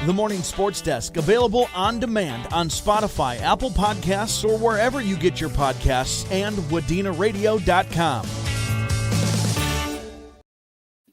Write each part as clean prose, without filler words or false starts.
The Morning Sports Desk, available on demand on Spotify, Apple Podcasts, or wherever you get your podcasts, and WDCradio.com.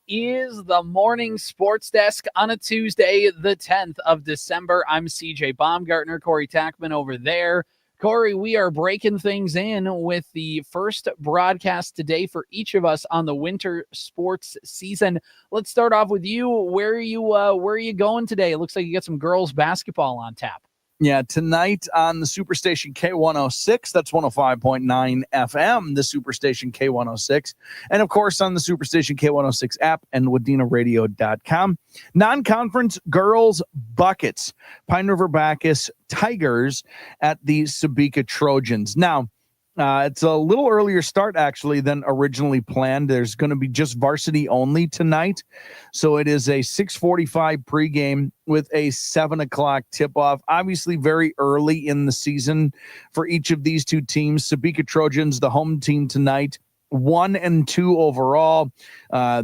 Is the Morning Sports Desk on a Tuesday, the 10th of December. I'm CJ Baumgartner, Corey Tackman over there. Corey, we are breaking things in with the first broadcast today for each of us on the winter sports season. Let's start off with you. Where are you going today? It looks like you got some girls basketball on tap. Yeah, tonight on the Superstation K-106, that's 105.9 FM, the Superstation K-106, and of course on the Superstation K-106 app and WDCradio.com. Non-conference girls buckets, Pine River-Backus Tigers at the Sebeka Trojans. Now, it's a little earlier start, actually, than originally planned. There's going to be just varsity only tonight. So it is a 6:45 pregame with a 7 o'clock tip-off. Obviously, very early in the season for each of these two teams. Sebeka Trojans, the home team tonight, 1-2 overall.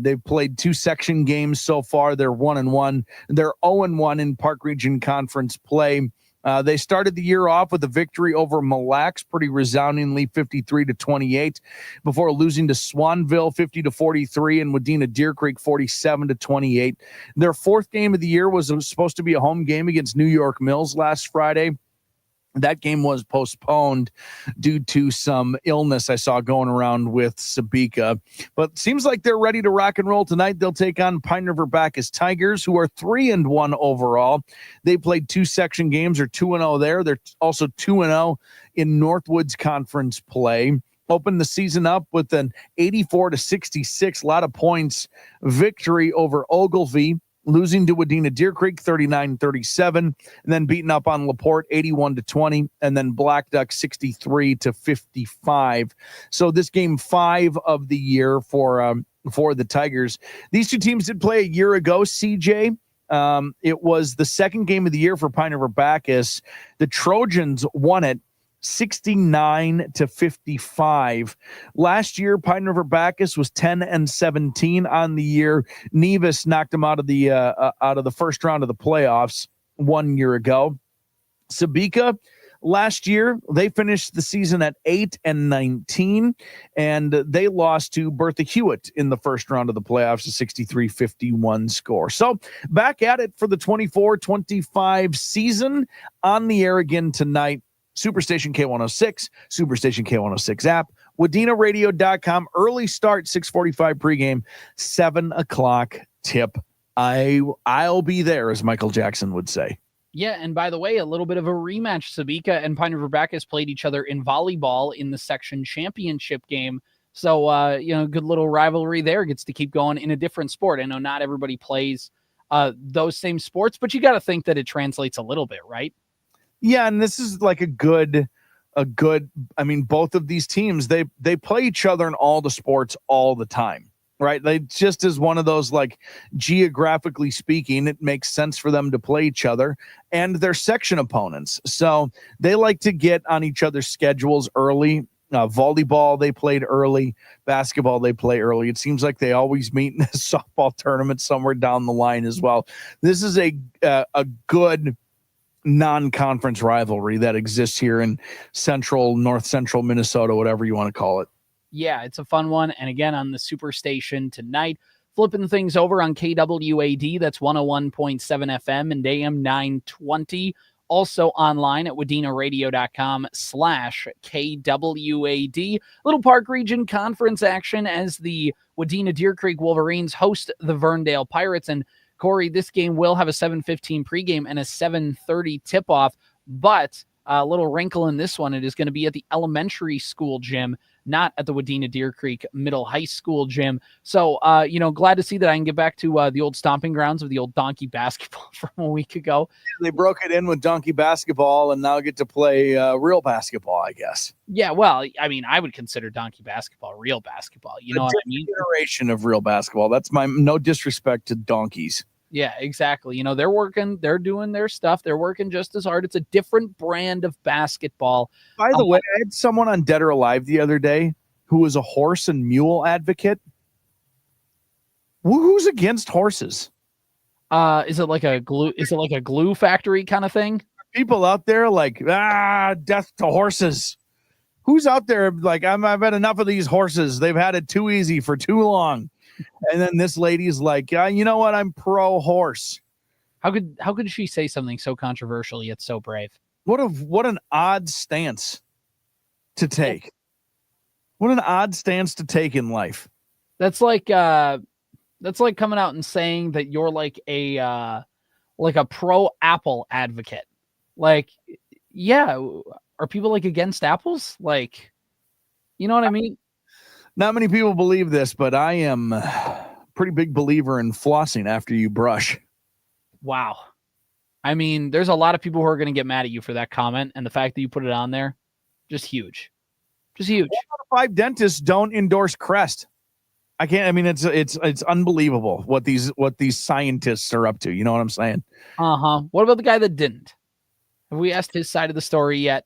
They've played 2 section games so far. They're 1-1. They're 0-1 in Park Region Conference play. They started the year off with a victory over Mille Lacs, pretty resoundingly 53-28, before losing to Swanville 50-43 and Wadena Deer Creek 47-28. Their fourth game of the year was supposed to be a home game against New York Mills last Friday. That game was postponed due to some illness I saw going around with Sebeka. But seems like they're ready to rock and roll tonight. They'll take on Pine River-Backus Tigers, who are 3-1 overall. They played 2 section games, or 2-0 there. They're also 2-0 in Northwoods Conference play. Opened the season up with an 84-66, a lot of points victory over Ogilvie, losing to Wadena Deer Creek 39-37, and then beating up on LaPorte 81-20, and then Black Duck 63-55. So this game 5 of the year for the Tigers. These two teams did play a year ago, CJ. It was the second game of the year for Pine River-Backus. The Trojans won it 69-55. Last year, Pine River-Backus was 10-17 on the year. Nevis knocked them out of the first round of the playoffs 1 year ago. Sebeka, last year, they finished the season at 8-19, and they lost to Bertha Hewitt in the first round of the playoffs, a 63-51 score. So back at it for the 24-25 season, on the air again tonight. Superstation K-106, Superstation K-106 app, WDCradio.com. Early start, 6:45 pregame, 7 o'clock tip. I'll be there, as Michael Jackson would say. Yeah, and by the way, a little bit of a rematch. Sebeka and Pine River-Backus played each other in volleyball in the section championship game. So, good little rivalry there. Gets to keep going in a different sport. I know not everybody plays those same sports, but you got to think that it translates a little bit, right? Yeah, and this is like a good, I mean, both of these teams, they play each other in all the sports all the time, right? They just as one of those, like, geographically speaking, it makes sense for them to play each other, and they're section opponents. So they like to get on each other's schedules early. Volleyball, they played early. Basketball, they play early. It seems like they always meet in a softball tournament somewhere down the line as well. This is a good non-conference rivalry that exists here in north central Minnesota, whatever you want to call it. Yeah, it's a fun one. And again, on the Superstation tonight, flipping things over on KWAD, that's 101.7 FM and AM920. Also online at WDCradio.com/KWAD. Little Park Region Conference action as the Wadena Deer Creek Wolverines host the Verndale Pirates. And Corey, this game will have a 7:15 pregame and a 7:30 tip-off, but a little wrinkle in this one, it is going to be at the elementary school gym, not at the Wadena Deer Creek Middle High School gym. So, glad to see that I can get back to the old stomping grounds of the old donkey basketball from a week ago. They broke it in with donkey basketball and now get to play real basketball, I guess. Yeah, well, I mean, I would consider donkey basketball real basketball. You know what I mean? Iteration of real basketball. That's no disrespect to donkeys. Yeah, exactly. They're working, they're doing their stuff. They're working just as hard. It's a different brand of basketball. By the way, I had someone on Dead or Alive the other day who was a horse and mule advocate. Who's against horses? Is it like a glue factory kind of thing? People out there like, death to horses. Who's out there like, I've had enough of these horses. They've had it too easy for too long. And then this lady's like, you know what? I'm pro horse. How could she say something so controversial yet so brave? What an odd stance to take. What an odd stance to take in life. That's like coming out and saying that you're like a pro Apple advocate. Like, yeah, are people like against apples? Like, you know what I mean? Not many people believe this, but I am a pretty big believer in flossing after you brush. Wow. I mean, there's a lot of people who are going to get mad at you for that comment, and the fact that you put it on there, just huge. Just huge. 1 out of 5 dentists don't endorse Crest. I can't. I mean, it's unbelievable what these scientists are up to. You know what I'm saying? What about the guy that didn't? Have we asked his side of the story yet?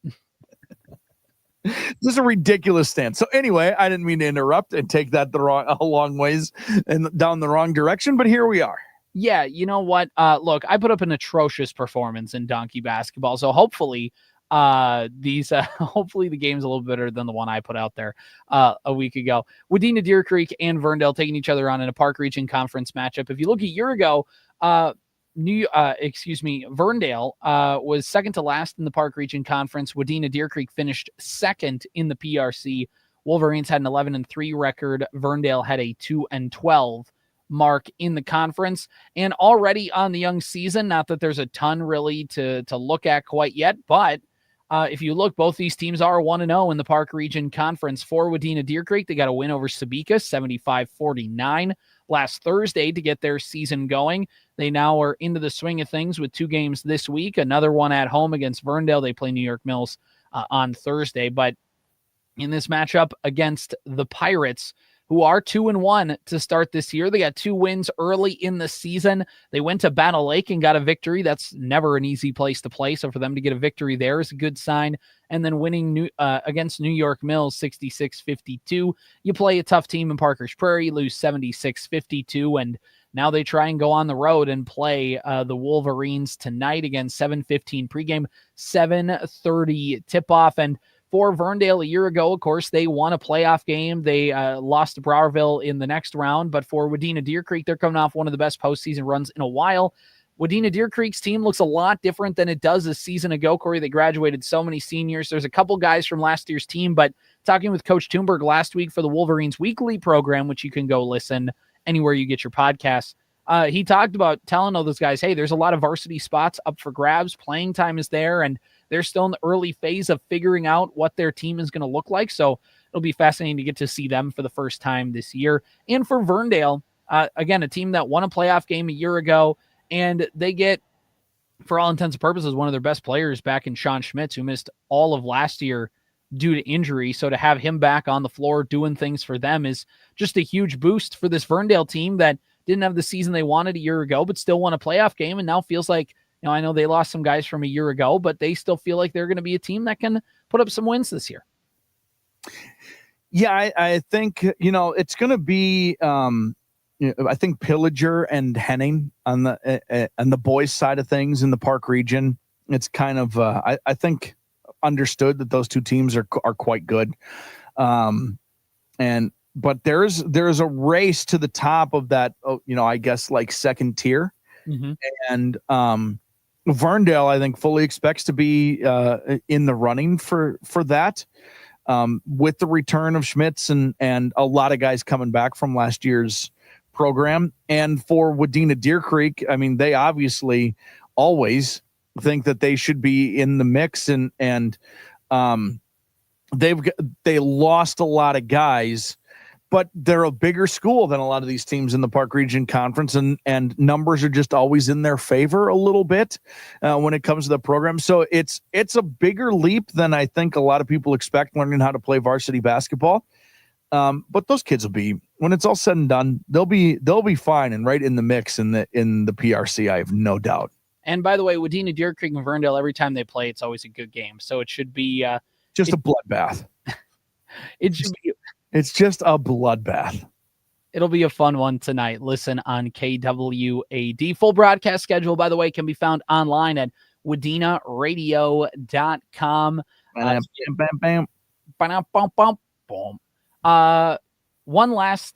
This is a ridiculous stance. So anyway, I didn't mean to interrupt and take that a long ways and down the wrong direction, but here we are. Yeah, you know what? Look, I put up an atrocious performance in donkey basketball, so hopefully hopefully the game's a little better than the one I put out there a week ago. Wadena, Deer Creek, and Verndale taking each other on in a Park Region Conference matchup. If you look a year ago, Verndale was second to last in the Park Region Conference. Wadena, Deer Creek finished second in the PRC. Wolverines had an 11-3 record. Verndale had a 2-12 mark in the conference, and already on the young season. Not that there's a ton really to look at quite yet, but if you look, both these teams are 1-0 in the Park Region Conference. For Wadena Deer Creek, they got a win over Sebeka, 75-49 last Thursday to get their season going. They now are into the swing of things with 2 games this week. Another one at home against Verndale. They play New York Mills on Thursday. But in this matchup against the Pirates, who are 2-1 to start this year. They got 2 wins early in the season. They went to Battle Lake and got a victory. That's never an easy place to play. So for them to get a victory there is a good sign. And then winning against New York Mills 66-52. You play a tough team in Parker's Prairie, lose 76-52, and now they try and go on the road and play the Wolverines tonight. Again, 7:15 pregame, 7:30 tip-off. And for Verndale a year ago, of course, they won a playoff game. They lost to Browerville in the next round. But for Wadena Deer Creek, they're coming off one of the best postseason runs in a while. Wadena Deer Creek's team looks a lot different than it does a season ago, Corey. They graduated so many seniors. There's a couple guys from last year's team, but talking with Coach Thunberg last week for the Wolverines Weekly program, which you can go listen anywhere you get your podcasts, he talked about telling all those guys, hey, there's a lot of varsity spots up for grabs. Playing time is there, and they're still in the early phase of figuring out what their team is going to look like. So it'll be fascinating to get to see them for the first time this year. And for Verndale, again, a team that won a playoff game a year ago, and they get, for all intents and purposes, one of their best players back in Sean Schmitz, who missed all of last year due to injury. So to have him back on the floor doing things for them is just a huge boost for this Verndale team that didn't have the season they wanted a year ago, but still won a playoff game, and now feels like, I know they lost some guys from a year ago, but they still feel like they're going to be a team that can put up some wins this year. Yeah, I think, it's going to be, I think Pillager and Henning on the boys' side of things in the Park region. It's kind of, I think, understood that those two teams are quite good. But there's a race to the top of that, I guess like second tier. Mm-hmm. And, Verndale, I think, fully expects to be in the running for that, with the return of Schmitz and a lot of guys coming back from last year's program. And for Wadena Deer Creek, I mean, they obviously always think that they should be in the mix, and they lost a lot of guys, but they're a bigger school than a lot of these teams in the Park Region Conference, and numbers are just always in their favor a little bit when it comes to the program. So it's a bigger leap than I think a lot of people expect learning how to play varsity basketball. But those kids will be, when it's all said and done, they'll be fine and right in the mix in the PRC. I have no doubt. And by the way, Wadena Deer Creek and Verndale, every time they play, it's always a good game. So it should be just a bloodbath. It should be. It's just a bloodbath. It'll be a fun one tonight. Listen on KWAD. Full broadcast schedule, by the way, can be found online at WDenaradio.com. Bam, bam, Bam. One last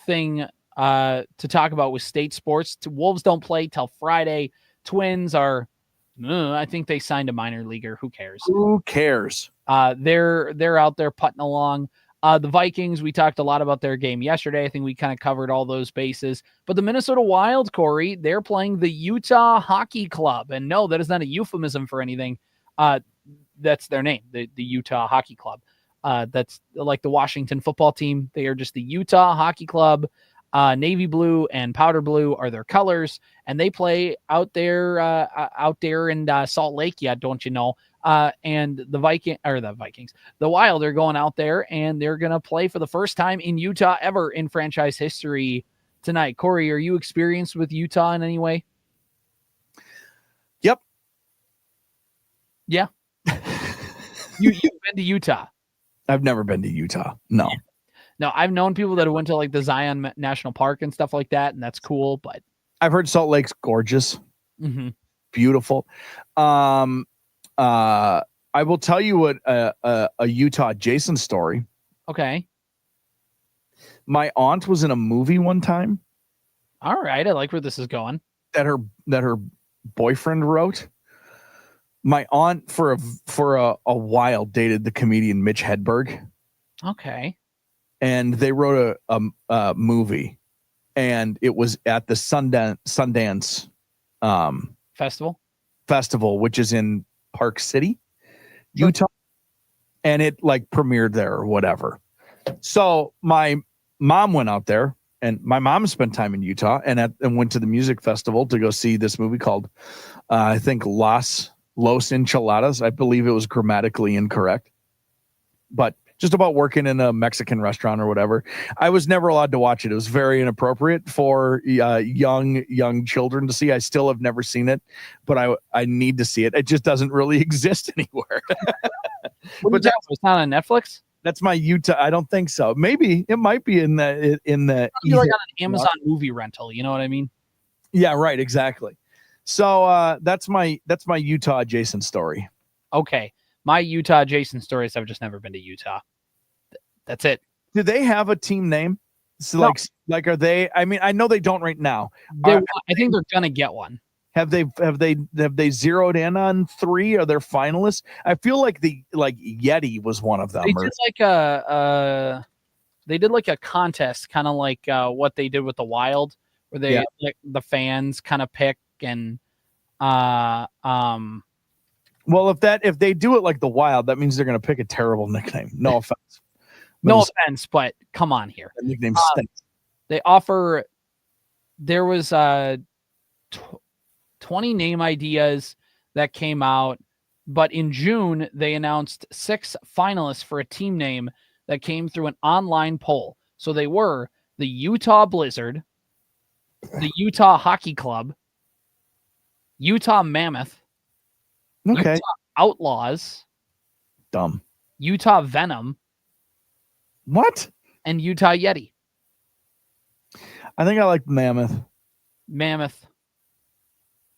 thing to talk about with state sports. Wolves don't play till Friday. Twins are, I think they signed a minor leaguer. Who cares? Who cares? They're out there putting along. The Vikings, we talked a lot about their game yesterday. I think we kind of covered all those bases. But the Minnesota Wild, Corey, they're playing the Utah Hockey Club. And no, that is not a euphemism for anything. That's their name, the Utah Hockey Club. That's like the Washington football team. They are just the Utah Hockey Club. Navy blue and powder blue are their colors, and they play out there in Salt Lake. Yeah, don't you know? And the Wild are going out there, and they're going to play for the first time in Utah ever in franchise history tonight. Corey, are you experienced with Utah in any way? Yep. Yeah. You've been to Utah. I've never been to Utah. No. No, I've known people that went to like the Zion National Park and stuff like that, and that's cool. But I've heard Salt Lake's gorgeous, beautiful. I will tell you what a Utah Jason story. Okay. My aunt was in a movie one time. All right, I like where this is going. That her boyfriend wrote. My aunt for a while dated the comedian Mitch Hedberg. Okay. And they wrote a movie, and it was at the Sundance Festival, which is in Park City, Utah, and it like premiered there or whatever. So my mom went out there, and my mom spent time in Utah and went to the music festival to go see this movie called I think Los Enchiladas. I believe it was grammatically incorrect, but just about working in a Mexican restaurant or whatever. I was never allowed to watch it. It was very inappropriate for young children to see. I still have never seen it, but I need to see it. It just doesn't really exist anywhere. But it's not on Netflix? That's my Utah. I don't think so. Maybe it might be in the you're like on an Amazon movie rental. You know what I mean? Yeah, right. Exactly. So that's my Utah Jason story. Okay. My Utah Jason stories, I've just never been to Utah. That's it. Do they have a team name? So no. like are they? I mean, I know they don't right now. I think they're gonna get one. Have they zeroed in on 3? Are there finalists? I feel like Yeti was one of them. They did like a contest, kind of like what they did with the Wild, where they like the fans kind of pick and Well, if they do it like the Wild, that means they're going to pick a terrible nickname. No offense. No offense, but come on here. The nickname stinks. There was 20 name ideas that came out, but in June, they announced 6 finalists for a team name that came through an online poll. So they were the Utah Blizzard, the Utah Hockey Club, Utah Mammoth, okay, Utah Outlaws, dumb, Utah Venom, what? And Utah Yeti. I think I like Mammoth.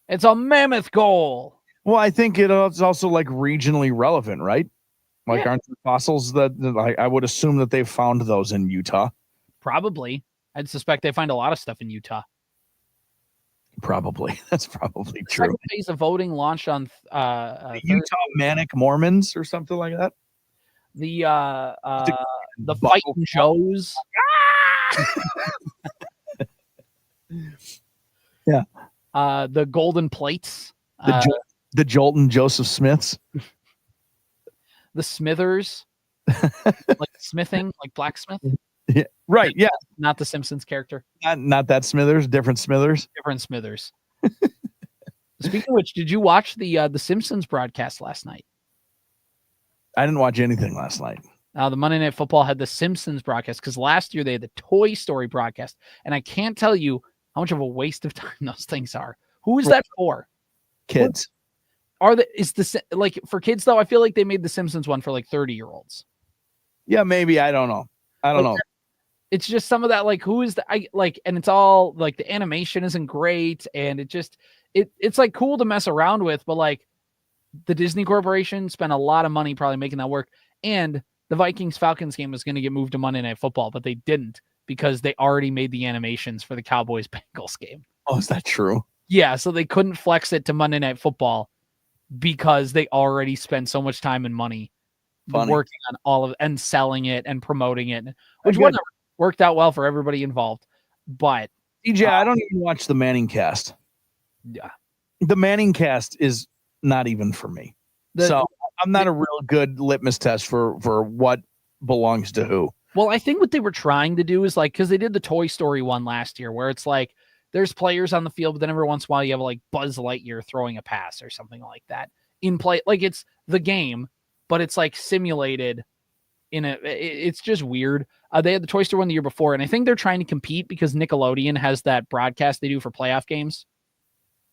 It's a mammoth goal. Well, I think it's also like regionally relevant, right? Like, aren't there fossils that I would assume that they've found those in Utah? Probably. I'd suspect they find a lot of stuff in Utah. Probably. That's probably the true. Second phase of voting launched on the Utah Manic Mormons or something like that. The Fightin' Joes. Yeah. The Golden Plates. The Jolton Joseph Smiths. The Smithers. Like smithing, like blacksmith. Yeah, right. Yeah. Not the Simpsons character. Not that Smithers, different Smithers. Different Smithers. Speaking of which, did you watch the Simpsons broadcast last night? I didn't watch anything last night. The Monday Night Football had the Simpsons broadcast because last year they had the Toy Story broadcast, and I can't tell you how much of a waste of time those things are. Who is that for? Kids. Like for kids though? I feel like they made the Simpsons one for like 30-year-olds. Yeah, maybe. I don't know. it's just some of that, like, who is and it's all like the animation isn't great. And it's like cool to mess around with, but like the Disney Corporation spent a lot of money probably making that work. And the Vikings-Falcons game was going to get moved to Monday Night Football, but they didn't because they already made the animations for the Cowboys-Bengals game. Oh, is that true? Yeah, so they couldn't flex it to Monday Night Football because they already spent so much time and money working on all of it and selling it and promoting it, which whatever, worked out well for everybody involved. But DJ, I don't even watch the Manning cast. Yeah. The Manning cast is not even for me. So I'm not a real good litmus test for what belongs to who. Well, I think what they were trying to do is like, because they did the Toy Story one last year where it's like there's players on the field, but then every once in a while you have like Buzz Lightyear throwing a pass or something like that in play. Like it's the game, but it's like simulated it's just weird. They had the Toy Story one the year before, and I think they're trying to compete because Nickelodeon has that broadcast they do for playoff games.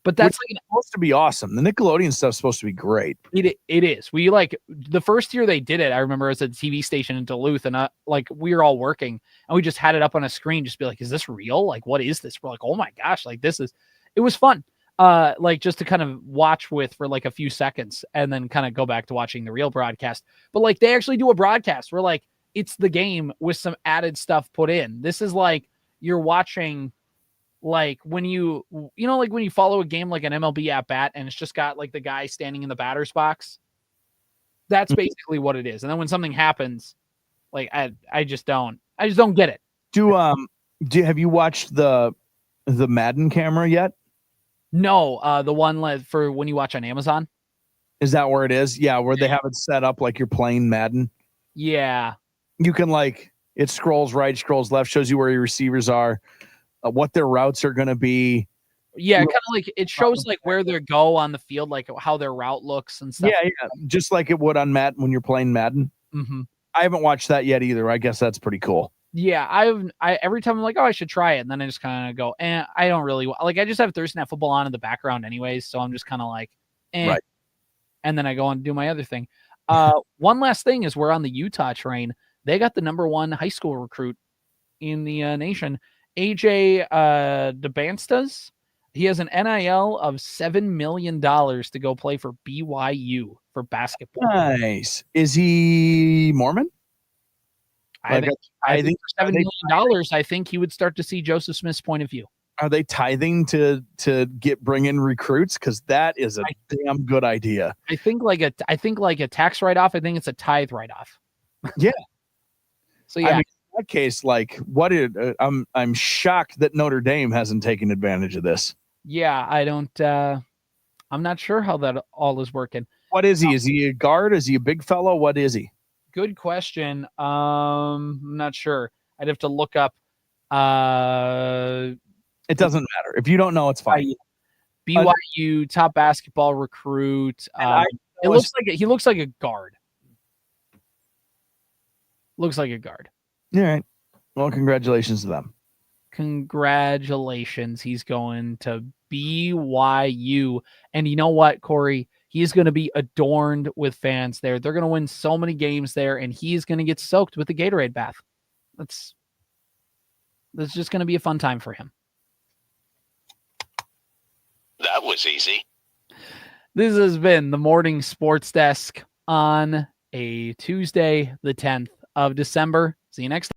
But that's like supposed to be awesome. The Nickelodeon stuff's supposed to be great. It is. We like the first year they did it. I remember it was at a TV station in Duluth, and like we were all working, and we just had it up on a screen, just be like, "Is this real? Like, what is this?" We're like, "Oh my gosh!" Like this is. It was fun. Like just to kind of watch with for like a few seconds, and then kind of go back to watching the real broadcast. But like they actually do a broadcast where like it's the game with some added stuff put in. This is like you're watching. Like when you like when you follow a game like an MLB at bat and it's just got like the guy standing in the batter's box, that's basically what it is. And then when something happens, like I just don't get it. Have you watched the Madden camera yet? No, the one for when you watch on Amazon. Is that where it is? Yeah, where they have it set up like you're playing Madden. Yeah, you can like it scrolls right, scrolls left, shows you where your receivers are. What their routes are going to be. Yeah, kind of like it shows like where they go on the field, like how their route looks and stuff. Yeah, just like it would on Madden when you're playing Madden. Mm-hmm. I haven't watched that yet either. I guess that's pretty cool. Yeah, I every time I'm like, oh, I should try it, and then I just kind of go, I don't really like. I just have Thursday Night Football on in the background anyways, so I'm just kind of like, right. And then I go on and do my other thing. One last thing is we're on the Utah train. They got the #1 high school recruit in the nation. AJ DeBanstas, he has an NIL of $7 million to go play for BYU for basketball. Nice. Is he Mormon? I think for $7 million, I think he would start to see Joseph Smith's point of view. Are they tithing to bring in recruits? Because that is a damn good idea. I think like a tax write-off. I think it's a tithe write-off. Yeah. So yeah. I mean, in that case, like I'm shocked that Notre Dame hasn't taken advantage of this. Yeah, I'm not sure how that all is working. What is he? Is he a guard? Is he a big fellow? What is he? Good question. I'm not sure. I'd have to look up. It doesn't matter. If you don't know, it's fine. BYU top basketball recruit. He looks like a guard. Looks like a guard. All right. Well, congratulations to them. Congratulations. He's going to BYU. And you know what, Corey? He's going to be adorned with fans there. They're going to win so many games there, and he's going to get soaked with the Gatorade bath. That's just going to be a fun time for him. That was easy. This has been the Morning Sports Desk on a Tuesday, the 10th of December. See you next time.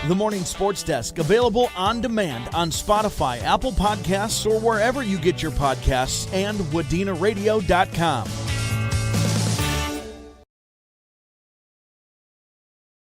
The Morning Sports Desk, available on demand on Spotify, Apple Podcasts, or wherever you get your podcasts, and WDCNaradio.com.